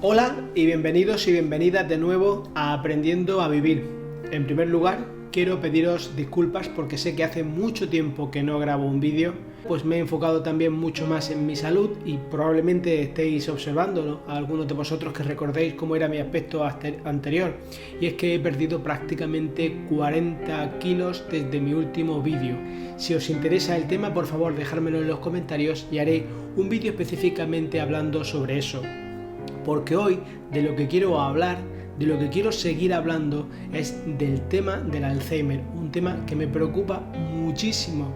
Hola y bienvenidos y bienvenidas de nuevo a Aprendiendo a Vivir. En primer lugar, quiero pediros disculpas porque sé que hace mucho tiempo que no grabo un vídeo, pues me he enfocado también mucho más en mi salud y probablemente estéis observándolo a algunos de vosotros que recordéis cómo era mi aspecto anterior, y es que he perdido prácticamente 40 kilos desde mi último vídeo. Si os interesa el tema, por favor dejármelo en los comentarios y haré un vídeo específicamente hablando sobre eso. Porque hoy de lo que quiero hablar, de lo que quiero seguir hablando, es del tema del Alzheimer, un tema que me preocupa muchísimo.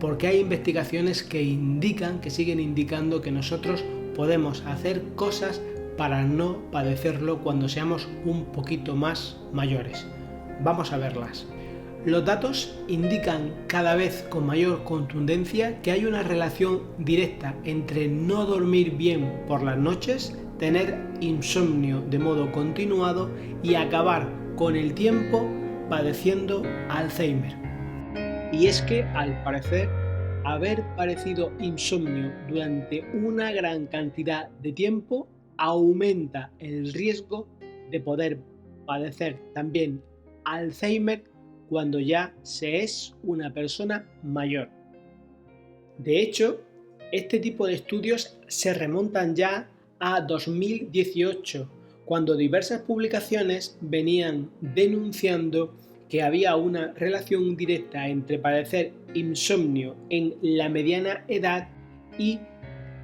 Porque hay investigaciones que siguen indicando que nosotros podemos hacer cosas para no padecerlo cuando seamos un poquito más mayores. Vamos a verlas. Los datos indican cada vez con mayor contundencia que hay una relación directa entre no dormir bien por las noches, tener insomnio de modo continuado y acabar con el tiempo padeciendo Alzheimer. Y es que, al parecer, haber padecido insomnio durante una gran cantidad de tiempo aumenta el riesgo de poder padecer también Alzheimer cuando ya se es una persona mayor. De hecho, este tipo de estudios se remontan ya a 2018, cuando diversas publicaciones venían denunciando que había una relación directa entre padecer insomnio en la mediana edad y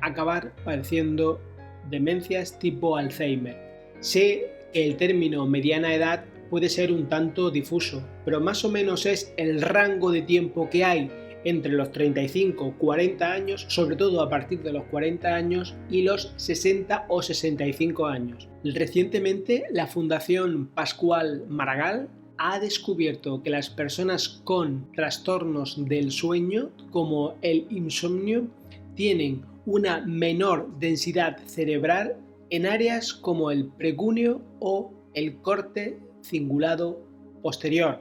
acabar padeciendo demencias tipo Alzheimer. Sé que el término mediana edad puede ser un tanto difuso, pero más o menos es el rango de tiempo que hay entre los 35-40 años, sobre todo a partir de los 40 años, y los 60 o 65 años. Recientemente, la Fundación Pascual Maragall ha descubierto que las personas con trastornos del sueño, como el insomnio, tienen una menor densidad cerebral en áreas como el precúneo o el corte cingulado posterior,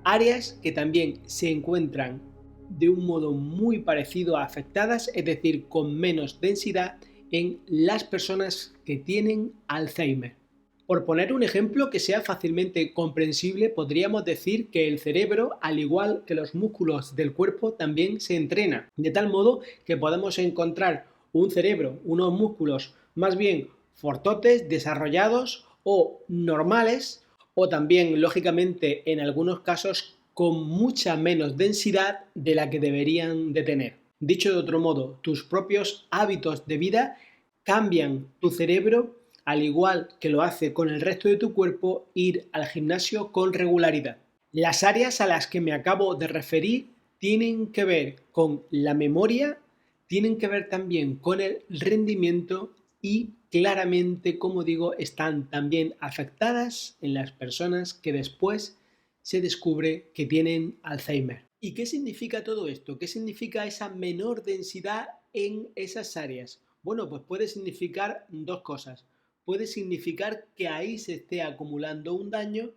áreas que también se encuentran de un modo muy parecido a afectadas, es decir, con menos densidad en las personas que tienen Alzheimer. Por poner un ejemplo que sea fácilmente comprensible, podríamos decir que el cerebro, al igual que los músculos del cuerpo, también se entrena, de tal modo que podemos encontrar un cerebro, unos músculos más bien fortotes, desarrollados o normales, o también, lógicamente, en algunos casos con mucha menos densidad de la que deberían de tener. Dicho de otro modo, tus propios hábitos de vida cambian tu cerebro, al igual que lo hace con el resto de tu cuerpo, ir al gimnasio con regularidad. Las áreas a las que me acabo de referir tienen que ver con la memoria, tienen que ver también con el rendimiento y claramente, como digo, están también afectadas en las personas que después se descubre que tienen Alzheimer. ¿Y qué significa todo esto? ¿Qué significa esa menor densidad en esas áreas? Bueno, pues puede significar dos cosas. Puede significar que ahí se esté acumulando un daño,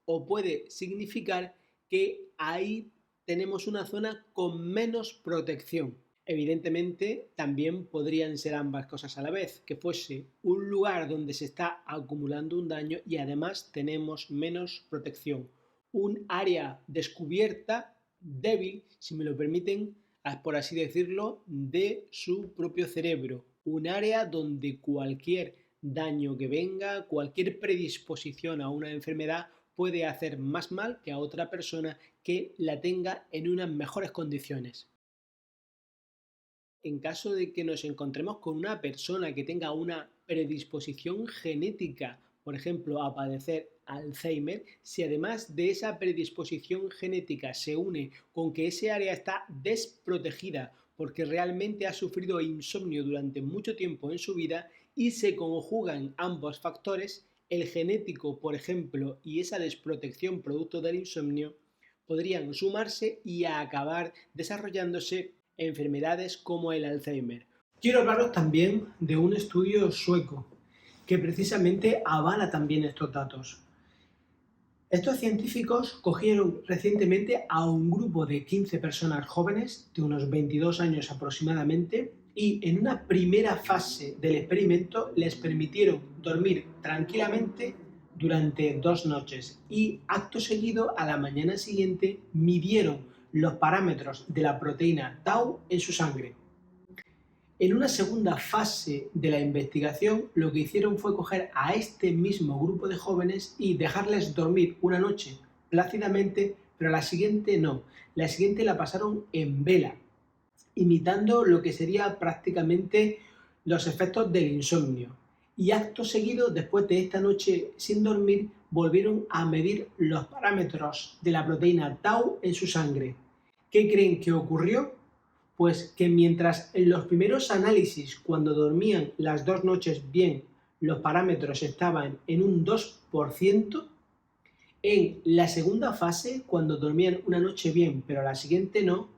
o puede significar que ahí tenemos una zona con menos protección. Evidentemente, también podrían ser ambas cosas a la vez, que fuese un lugar donde se está acumulando un daño y además tenemos menos protección. Un área descubierta, débil, si me lo permiten, por así decirlo, de su propio cerebro. Un área donde cualquier daño que venga, cualquier predisposición a una enfermedad puede hacer más mal que a otra persona que la tenga en unas mejores condiciones. En caso de que nos encontremos con una persona que tenga una predisposición genética, por ejemplo, a padecer Alzheimer, si además de esa predisposición genética se une con que ese área está desprotegida porque realmente ha sufrido insomnio durante mucho tiempo en su vida y se conjugan ambos factores, el genético, por ejemplo, y esa desprotección producto del insomnio, podrían sumarse y acabar desarrollándose enfermedades como el Alzheimer. Quiero hablaros también de un estudio sueco que precisamente avala también estos datos. Estos científicos cogieron recientemente a un grupo de 15 personas jóvenes de unos 22 años aproximadamente y en una primera fase del experimento les permitieron dormir tranquilamente durante 2 noches y acto seguido a la mañana siguiente midieron los parámetros de la proteína tau en su sangre. En una segunda fase de la investigación, lo que hicieron fue coger a este mismo grupo de jóvenes y dejarles dormir una noche plácidamente, pero a la siguiente no. La siguiente la pasaron en vela, imitando lo que sería prácticamente los efectos del insomnio. Y acto seguido, después de esta noche sin dormir, volvieron a medir los parámetros de la proteína tau en su sangre. ¿Qué creen que ocurrió? Pues que mientras en los primeros análisis, cuando dormían las 2 noches bien, los parámetros estaban en un 2%, en la segunda fase, cuando dormían una noche bien, pero la siguiente no,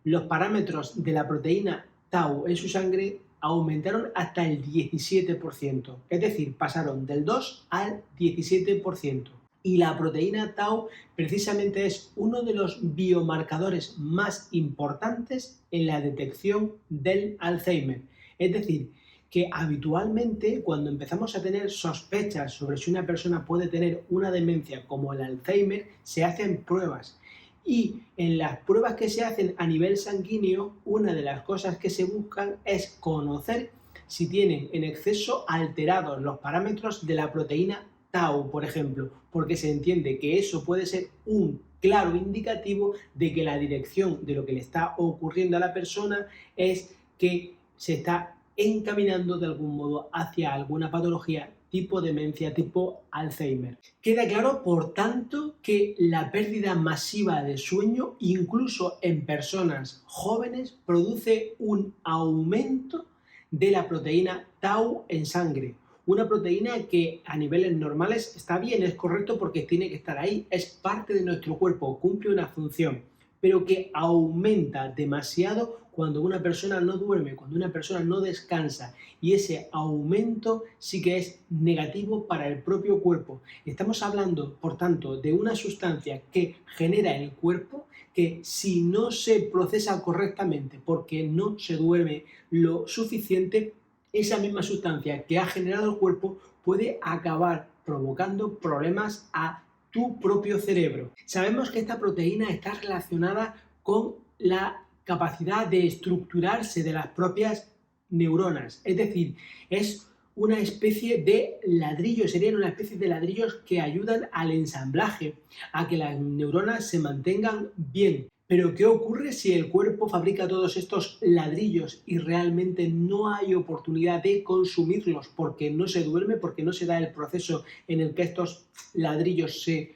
los parámetros de la proteína tau en su sangre aumentaron hasta el 17%, es decir, pasaron del 2 al 17%. Y la proteína tau precisamente es uno de los biomarcadores más importantes en la detección del Alzheimer. Es decir, que habitualmente cuando empezamos a tener sospechas sobre si una persona puede tener una demencia como el Alzheimer, se hacen pruebas. Y en las pruebas que se hacen a nivel sanguíneo, una de las cosas que se buscan es conocer si tienen en exceso alterados los parámetros de la proteína tau, por ejemplo, porque se entiende que eso puede ser un claro indicativo de que la dirección de lo que le está ocurriendo a la persona es que se está encaminando de algún modo hacia alguna patología tipo demencia, tipo Alzheimer. Queda claro, por tanto, que la pérdida masiva de sueño, incluso en personas jóvenes, produce un aumento de la proteína tau en sangre. Una proteína que a niveles normales está bien, es correcto porque tiene que estar ahí, es parte de nuestro cuerpo, cumple una función, pero que aumenta demasiado cuando una persona no duerme, cuando una persona no descansa, y ese aumento sí que es negativo para el propio cuerpo. Estamos hablando, por tanto, de una sustancia que genera el cuerpo que si no se procesa correctamente porque no se duerme lo suficiente, esa misma sustancia que ha generado el cuerpo puede acabar provocando problemas a tu propio cerebro. Sabemos que esta proteína está relacionada con la capacidad de estructurarse de las propias neuronas, es decir, es una especie de ladrillos, serían una especie de ladrillos que ayudan al ensamblaje, a que las neuronas se mantengan bien. Pero ¿qué ocurre si el cuerpo fabrica todos estos ladrillos y realmente no hay oportunidad de consumirlos porque no se duerme, porque no se da el proceso en el que estos ladrillos se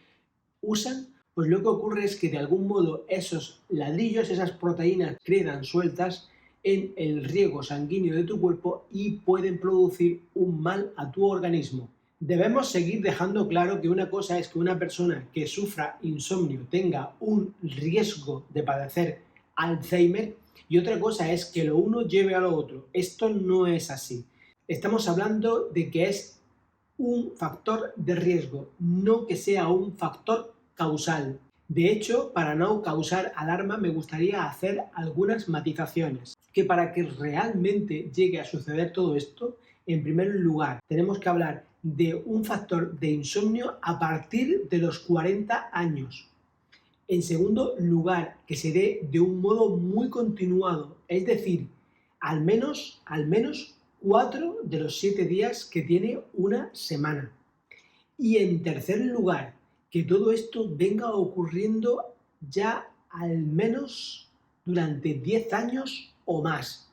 usan? Pues lo que ocurre es que de algún modo esos ladrillos, esas proteínas quedan sueltas en el riego sanguíneo de tu cuerpo y pueden producir un mal a tu organismo. Debemos seguir dejando claro que una cosa es que una persona que sufra insomnio tenga un riesgo de padecer Alzheimer y otra cosa es que lo uno lleve a lo otro. Esto no es así. Estamos hablando de que es un factor de riesgo, no que sea un factor causal. De hecho, para no causar alarma, me gustaría hacer algunas matizaciones. Que para que realmente llegue a suceder todo esto, en primer lugar, tenemos que hablar de un factor de insomnio a partir de los 40 años. En segundo lugar, que se dé de un modo muy continuado, es decir, al menos 4 de los 7 días que tiene una semana. Y en tercer lugar, que todo esto venga ocurriendo ya al menos durante 10 años o más.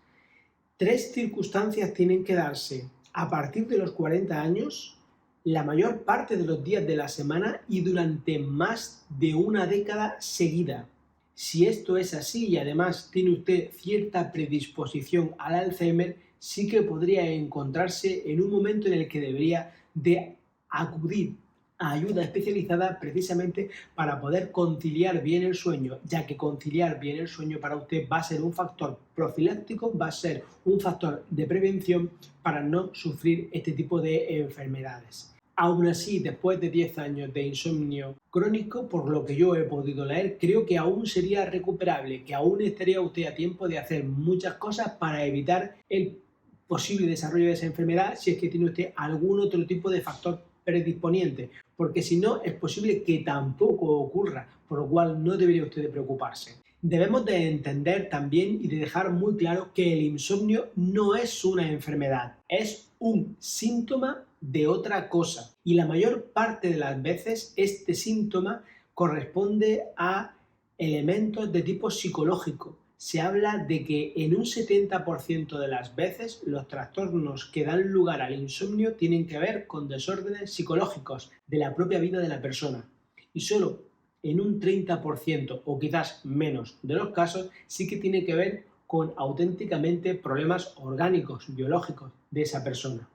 3 circunstancias tienen que darse a partir de los 40 años, la mayor parte de los días de la semana y durante más de una década seguida. Si esto es así y además tiene usted cierta predisposición al Alzheimer, sí que podría encontrarse en un momento en el que debería de acudir a ayuda especializada precisamente para poder conciliar bien el sueño, ya que conciliar bien el sueño para usted va a ser un factor profiláctico, va a ser un factor de prevención para no sufrir este tipo de enfermedades. Aún así, después de 10 años de insomnio crónico, por lo que yo he podido leer, creo que aún sería recuperable, que aún estaría usted a tiempo de hacer muchas cosas para evitar el posible desarrollo de esa enfermedad si es que tiene usted algún otro tipo de factor predisponiente, porque si no es posible que tampoco ocurra, por lo cual no debería usted de preocuparse. Debemos de entender también y de dejar muy claro que el insomnio no es una enfermedad, es un síntoma de otra cosa. Y la mayor parte de las veces este síntoma corresponde a elementos de tipo psicológico. Se habla de que en un 70% de las veces los trastornos que dan lugar al insomnio tienen que ver con desórdenes psicológicos de la propia vida de la persona. Y solo en un 30% o quizás menos de los casos sí que tiene que ver con auténticamente problemas orgánicos, biológicos de esa persona.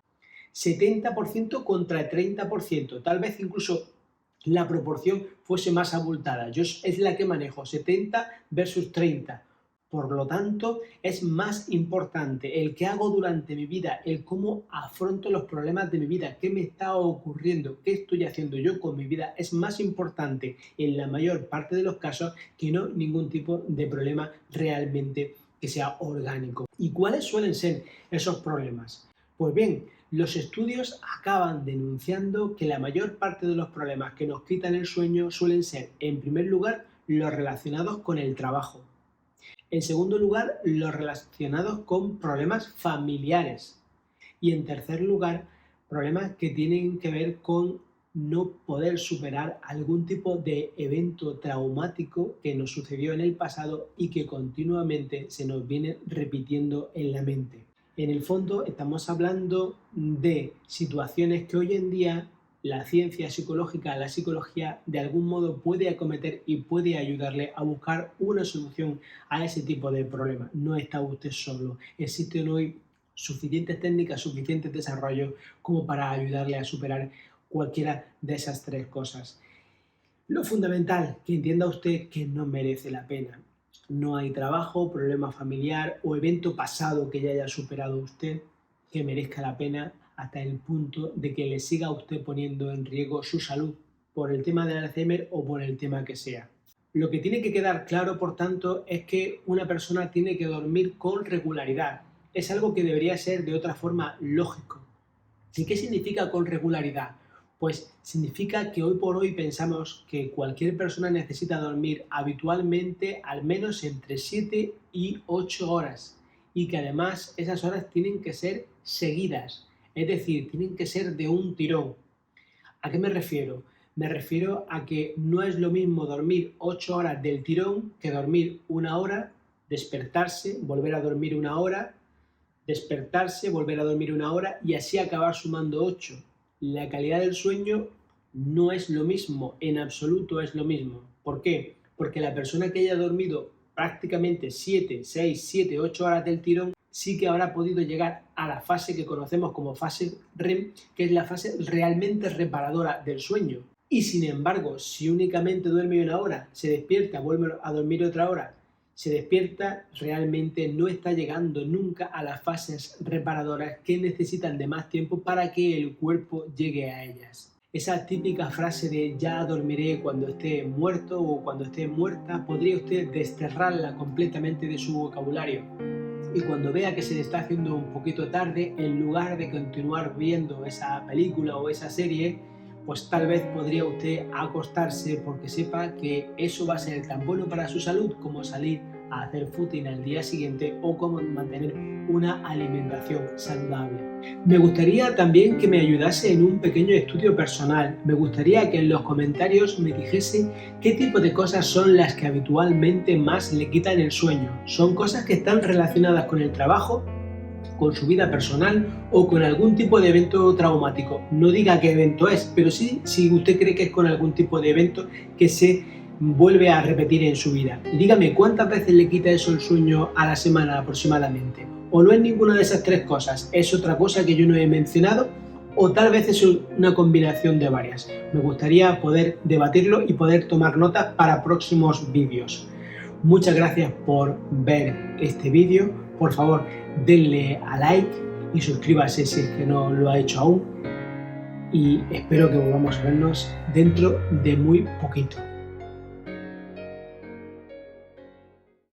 70% contra 30%, tal vez incluso la proporción fuese más abultada. Yo es la que manejo, 70 versus 30. Por lo tanto, es más importante el que hago durante mi vida, el cómo afronto los problemas de mi vida, qué me está ocurriendo, qué estoy haciendo yo con mi vida, es más importante en la mayor parte de los casos que no ningún tipo de problema realmente que sea orgánico. ¿Y cuáles suelen ser esos problemas? Pues bien, los estudios acaban denunciando que la mayor parte de los problemas que nos quitan el sueño suelen ser, en primer lugar, los relacionados con el trabajo. En segundo lugar, los relacionados con problemas familiares. Y en tercer lugar, problemas que tienen que ver con no poder superar algún tipo de evento traumático que nos sucedió en el pasado y que continuamente se nos viene repitiendo en la mente. En el fondo estamos hablando de situaciones que hoy en día la ciencia psicológica, la psicología, de algún modo puede acometer y puede ayudarle a buscar una solución a ese tipo de problemas. No está usted solo. Existen hoy suficientes técnicas, suficientes desarrollos como para ayudarle a superar cualquiera de esas tres cosas. Lo fundamental, que entienda usted que no merece la pena. No hay trabajo, problema familiar o evento pasado que ya haya superado usted que merezca la pena hasta el punto de que le siga usted poniendo en riesgo su salud por el tema del Alzheimer o por el tema que sea. Lo que tiene que quedar claro, por tanto, es que una persona tiene que dormir con regularidad. Es algo que debería ser de otra forma lógico. ¿Y qué significa con regularidad? Pues significa que hoy por hoy pensamos que cualquier persona necesita dormir habitualmente al menos entre 7 y 8 horas y que además esas horas tienen que ser seguidas, es decir, tienen que ser de un tirón. ¿A qué me refiero? Me refiero a que no es lo mismo dormir 8 horas del tirón que dormir una hora, despertarse, volver a dormir una hora, despertarse, volver a dormir una hora y así acabar sumando 8. La calidad del sueño no es lo mismo, en absoluto es lo mismo. ¿Por qué? Porque la persona que haya dormido prácticamente 7, 6, 7, 8 horas del tirón sí que habrá podido llegar a la fase que conocemos como fase REM, que es la fase realmente reparadora del sueño. Y sin embargo, si únicamente duerme una hora, se despierta, vuelve a dormir otra hora, se despierta, realmente no está llegando nunca a las fases reparadoras que necesitan de más tiempo para que el cuerpo llegue a ellas. Esa típica frase de ya dormiré cuando esté muerto o cuando esté muerta, podría usted desterrarla completamente de su vocabulario. Y cuando vea que se le está haciendo un poquito tarde, en lugar de continuar viendo esa película o esa serie, pues tal vez podría usted acostarse porque sepa que eso va a ser tan bueno para su salud como salir a hacer footing al día siguiente o como mantener una alimentación saludable. Me gustaría también que me ayudase en un pequeño estudio personal. Me gustaría que en los comentarios me dijese qué tipo de cosas son las que habitualmente más le quitan el sueño. ¿Son cosas que están relacionadas con el trabajo, con su vida personal o con algún tipo de evento traumático? No diga qué evento es, pero sí si usted cree que es con algún tipo de evento que se vuelve a repetir en su vida. Y dígame cuántas veces le quita eso el sueño a la semana aproximadamente. O no es ninguna de esas tres cosas, es otra cosa que yo no he mencionado, o tal vez es una combinación de varias. Me gustaría poder debatirlo y poder tomar notas para próximos vídeos. Muchas gracias por ver este vídeo. Por favor, denle a like y suscríbase si es que no lo ha hecho aún. y espero que volvamos a vernos dentro de muy poquito.